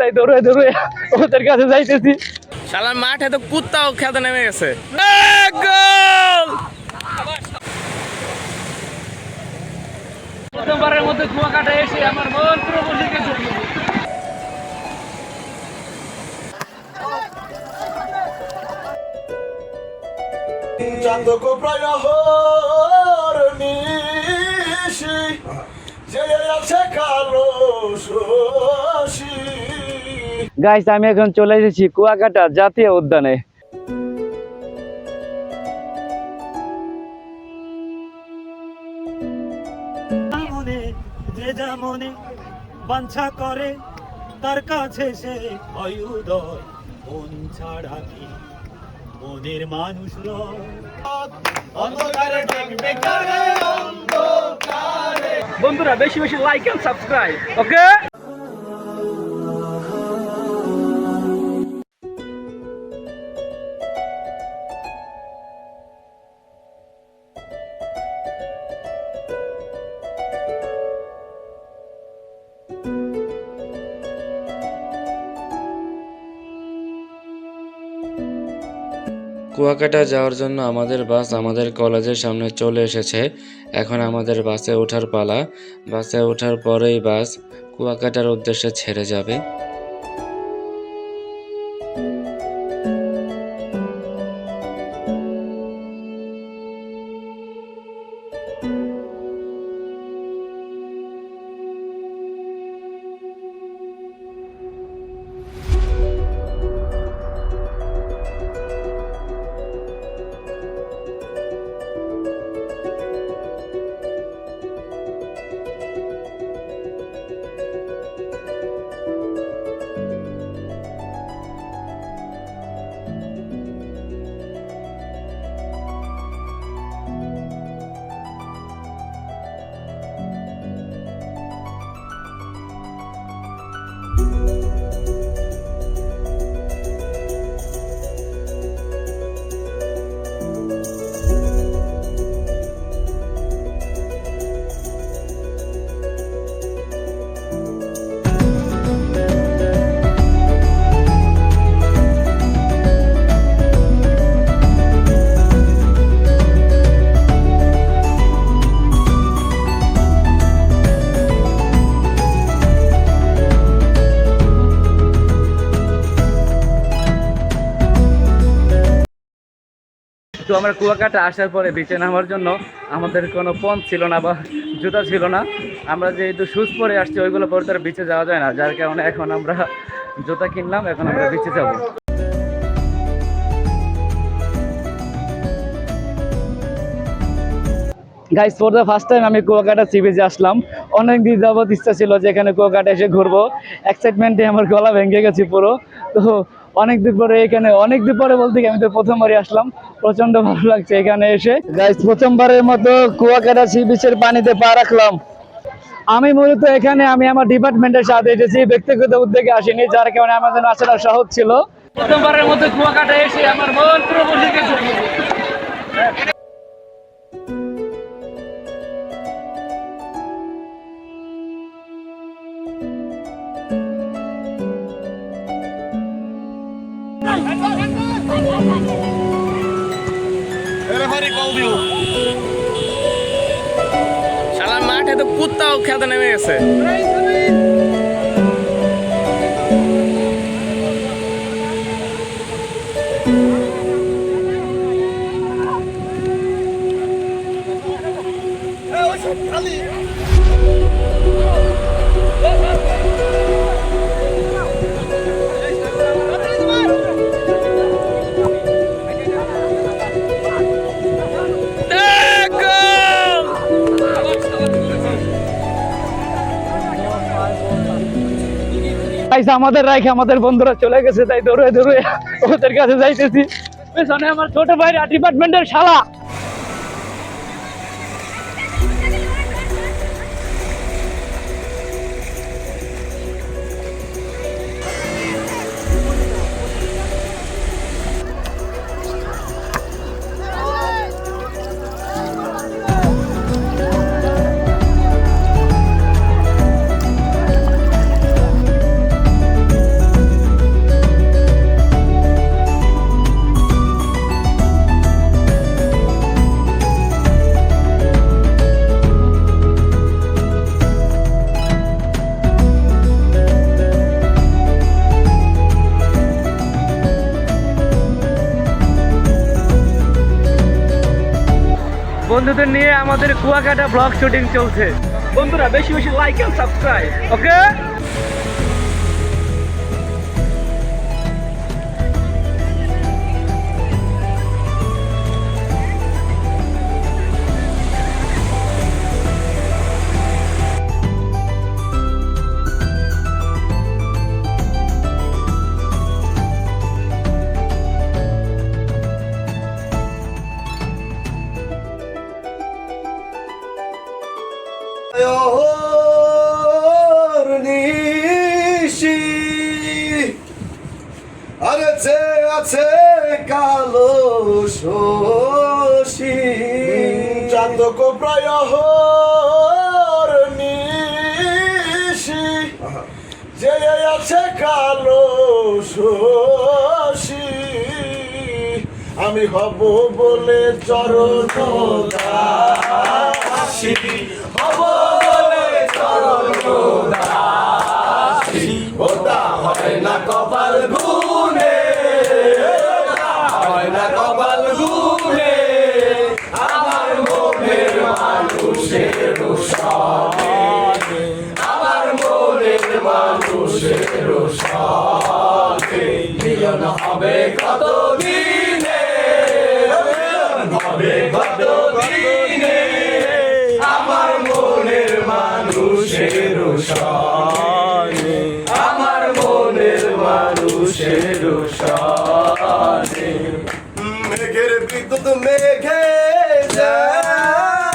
তাই দৌড়ে দৌড়ে ওদের কাছে যাইতেছি। শালার মাঠে তো কুত্তাও খেতে নেমে গেছে। গোল! প্রথমবারের মধ্যে কুয়াকাটা এসে আমার মন পুরো বসে গেছে। চাঁদকো প্রায় হর নিশি যে আছে কালো শশী। গাইস, আমি এখন চলে এসেছি কুয়াকাটা জাতীয় উদ্যানে। যে যেমনে বাঞ্ছা করে তার কাছে সে অয়ুদয়, মন ছাড়া কি মনের মানুষ বন্ধুরা, বেশি বেশি লাইক এন্ড সাবস্ক্রাইব। ওকে, কুয়াকাটা যাওয়ার জন্য আমাদের বাস আমাদের কলেজের সামনে চলে এসেছে। এখন আমাদের বাসে ওঠার পালা। বাসে ওঠার পরেই বাস কুয়াকাটার উদ্দেশ্যে ছেড়ে যাবে। তো আমরা কুয়াকাটা আসার পরে বিচে নামার জন্য আমাদের কোনো পথ ছিল না বা জুতা ছিল না। আমরা যেহেতু শুজ পরে আসছি, ওইগুলো পরে তার বিচে যাওয়া যায় না, যার কারণে এখন আমরা জুতা কিনলাম, এখন আমরা বিচে যাব। Guys, for the first time আমি কুয়াকাটা সি বিচে আসলাম। অনেক দিন যাবত ইচ্ছা ছিল যে এখানে কুয়াকাটা এসে ঘুরবো। এক্সাইটমেন্টে আমার গলা ভেঙে গেছে পুরো। তো অনেকদিন পরে এখানে, অনেকদিন পরে বলতে কি আমি তো প্রথমবারই আসলাম, প্রচন্ড ভালো লাগছে এখানে এসে। গাইস, প্রথমবারের মতো কুয়াকাটা সি বিচের পানিতে পা রাখলাম। আমি মূলত এখানে আমি আমার ডিপার্টমেন্টের সাথে এসেছি, ব্যক্তিগত উদ্যোগে আসিনি, যার কারণে আমার জন্য আসাটা সহজ ছিল। প্রথমবারের মতো কুয়াকাটা এসে আমার মন পুরো বসে গেছে। শালার মাঠে তো কুত্তাও খেতে নেমে গেছে। আমাদের রাইখে আমাদের বন্ধুরা চলে গেছে, তাই দৌড়ে দৌড়ে ওদের কাছে যাইতেছি। পেছনে আমার ছোট ভাইরা ডিপার্টমেন্টের শালা। বন্ধুদের নিয়ে আমাদের কুয়াকাটা ব্লগ শুটিং চলছে। বন্ধুরা বেশি বেশি লাইক এন্ড সাবস্ক্রাইব, ওকে? নিশি আরে আছে কালো শশী চাঁদক প্রায় নিশি যে আছে কালো শশী আমি হব বলে চরণ দাসী হব বলে চরণ দাসী ওটা হয় না কপাল গুনে হয় না কপাল গুনে আমার মনের মানুষের সঙ্গে আমার মনের মানুষের সঙ্গে মিলন হবে কত দিনে হবে কত দিনে আমার মনের মানুষের সঙ্গে আমার মনের মানুষের সঙ্গে মেঘের বিদ্যুৎ মেঘে যেমন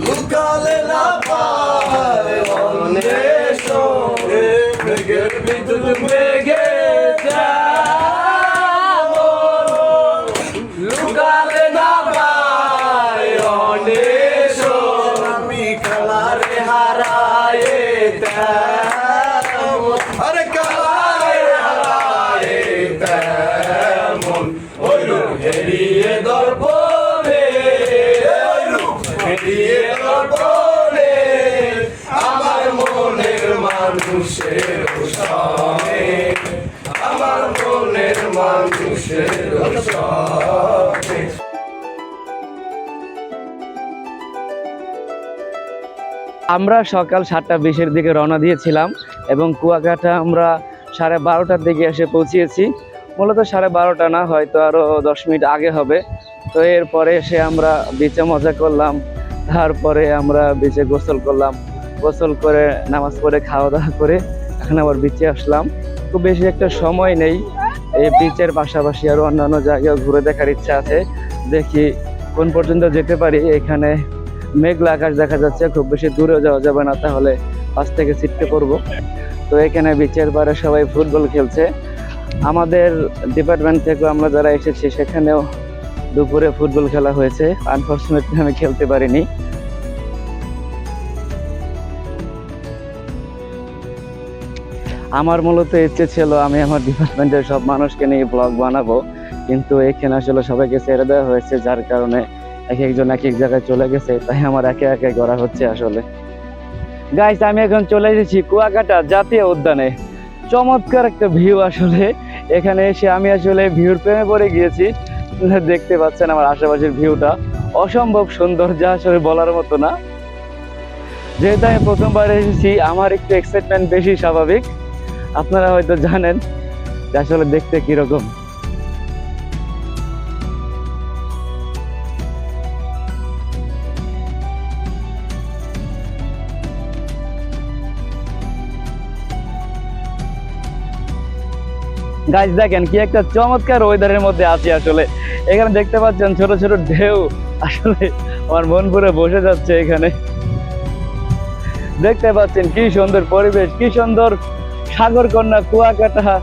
লুকালে না পায় অন্বেষণ মেঘের বিদ্যুৎ মেঘে যেমন লুকালে না পায় অন্বেষণ আমি কালারে হারায়ে তেমন আরে কালারে হারায়ে তেমন ওই রূপ হেরিয়ে দর্পণে ওই রূপ হেরিয়ে দর্পণে আমার মনের মানুষের সঙ্গে আমার মনের মানুষের সঙ্গে আমরা সকাল 7:20-এর দিকে রওনা দিয়েছিলাম এবং কুয়াকাটা আমরা 12:30টার দিকে এসে পৌঁছিয়েছি। মূলত 12:30 না, হয়তো আরও 10 মিনিট আগে হবে। তো এরপরে এসে আমরা বিচে মজা করলাম, তারপরে আমরা বিচে গোসল করলাম, গোসল করে নামাজ পড়ে খাওয়া দাওয়া করে এখন আবার বিচে আসলাম। খুব বেশি একটা সময় নেই, এই বিচের পাশাপাশি আরও অন্যান্য জায়গায় ঘুরে দেখার ইচ্ছা আছে, দেখি কোন পর্যন্ত যেতে পারি। এখানে মেঘলা আকাশ দেখা যাচ্ছে, খুব বেশি দূরেও যাওয়া যাবে না, তাহলে পাশ থেকে ছিটকে পড়বো। তো এখানে বিচের পাড়ে সবাই ফুটবল খেলছে। আমাদের ডিপার্টমেন্ট থেকে আমরা যারা এসেছি সেখানেও দুপুরে ফুটবল খেলা হয়েছে, আনফর্চুনেটলি আমি খেলতে পারিনি। আমার মূলত ইচ্ছে ছিল আমি আমার ডিপার্টমেন্টের সব মানুষকে নিয়ে ব্লগ বানাবো, কিন্তু এখানে আসলে সবাইকে ছেড়ে দেওয়া হয়েছে, যার কারণে এক একজন এক এক জায়গায় চলে গেছে, তাই আমার একে একে করা হচ্ছে আসলে। গাইস, আমি এখন চলে এসেছি কুয়াকাটা জাতীয় উদ্যানে। চমৎকার একটা ভিউ আসলে। এখানে এসে আমি আসলে ভিউর প্রেমে পড়ে গিয়েছি। দেখতে পাচ্ছেন আমার আশেপাশের ভিউটা অসম্ভব সুন্দর, যা আসলে বলার মতো না। যেহেতু আমি প্রথমবার এসেছি, আমার একটু এক্সাইটমেন্ট বেশি স্বাভাবিক। আপনারা হয়তো জানেন যে আসলে দেখতে কিরকম। গাছ দেখেন কি একটা চমৎকার ওয়েদারের মধ্যে আছি আসলে। এখানে দেখতে পাচ্ছেন ছোট ছোট ঢেউ, আসলে আমার মন পুরো বসে যাচ্ছে এখানে। দেখতে পাচ্ছেন কি সুন্দর পরিবেশ, কি সুন্দর সাগর কন্যা কুয়াকাটা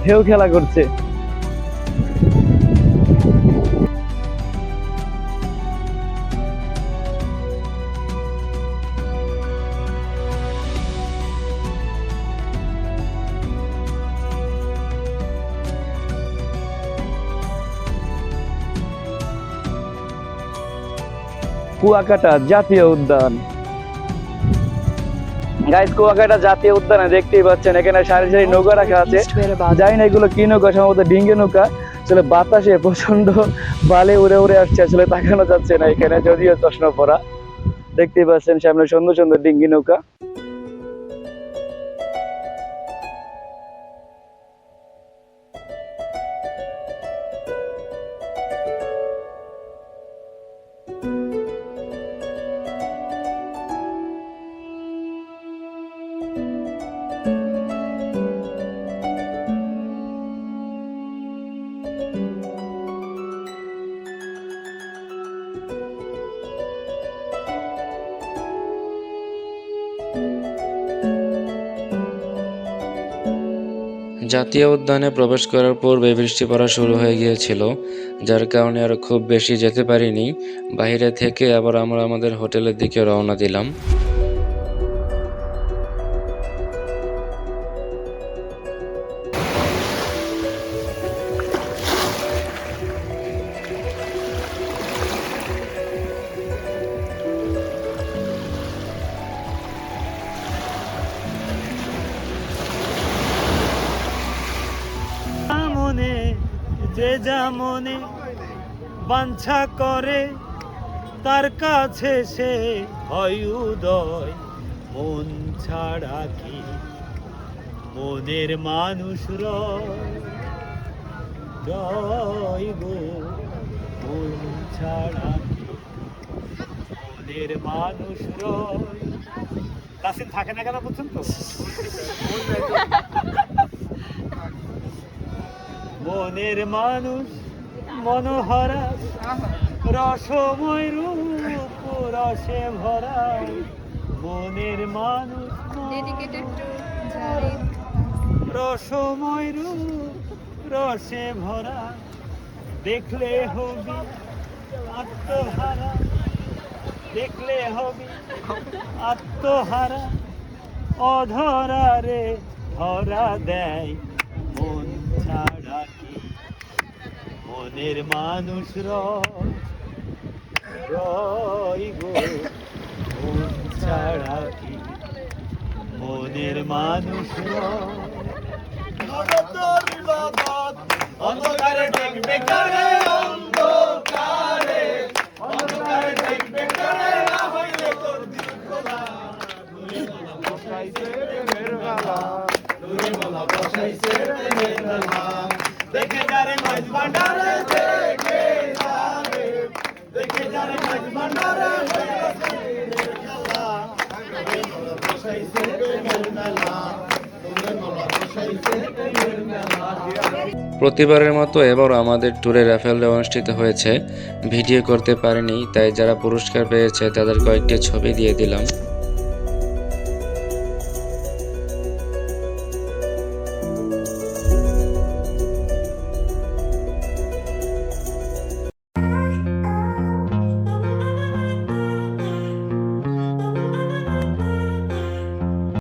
ঢেউ খেলা করছে। কুয়াকাটা জাতীয় উদ্যান। গাইস কুয়াকাটা জাতীয় উদ্যানে দেখতেই পাচ্ছেন এখানে সারি সারি নৌকা রাখা আছে। জানি না এগুলো কি নৌকা, সম্ভবত ডিঙ্গি নৌকা। আসলে বাতাসে প্রচন্ড বালে উড়ে উড়ে আসছে, আসলে তাকানো যাচ্ছে না এখানে, যদিও চশমা পরা। দেখতেই পাচ্ছেন সামনে সুন্দর সুন্দর ডিঙ্গি নৌকা। জাতীয় উদ্যানে প্রবেশ করার পূর্বে বৃষ্টি পড়া শুরু হয়ে গিয়েছিল, যার কারণে আর খুব বেশি যেতে পারিনি। বাইরে থেকে আবার আমরা আমাদের হোটেলের দিকে রওনা দিলাম। মনে যে যা মনে বাঞ্ছা করে তার কাছে সে হয় উদয়। মন ছাড়া কি মনের মানুষ রয় গো, মন ছাড়া কি মনের মানুষ রয়। তাসিন থাকে না কেন বুঝছেন তো? মনের মানুষ মনোহরা রসময় রূপ রসে ভরা। মনের মানুষ রসময় রূপ রসে ভরা। দেখলে হবি আত্মহারা, দেখলে হবি আত্মহারা। অধরা রে ধরা দেয় মন ছাড়া কি মনের মানুষ রয় গো, মন ছাড়া কি মনের মানুষ অন্ধকারে দেখবে কারে, অন্ধকারে অন্ধকারে দেখবে কারে, না হইলে তোর দিন খোলা। বসাইছে প্রেমের বেলা, দূরে বলা বসাইছে প্রেমের বেলা। দেখে যারে মাঝ ভান্ডারে, দেখে যারে, দেখে যারে মাঝ ভান্ডারে বসাইছে প্রেমের বেলা, দূরে বলা বসাইছে প্রেমের বেলা। প্রতিবারের মতো এবারও আমাদের ট্যুরে র্যাফেল অনুষ্ঠিত হয়েছে। ভিডিও করতে পারিনি, তাই যারা পুরস্কার পেয়েছে তাদের কয়েকটি ছবি দিয়ে দিলাম।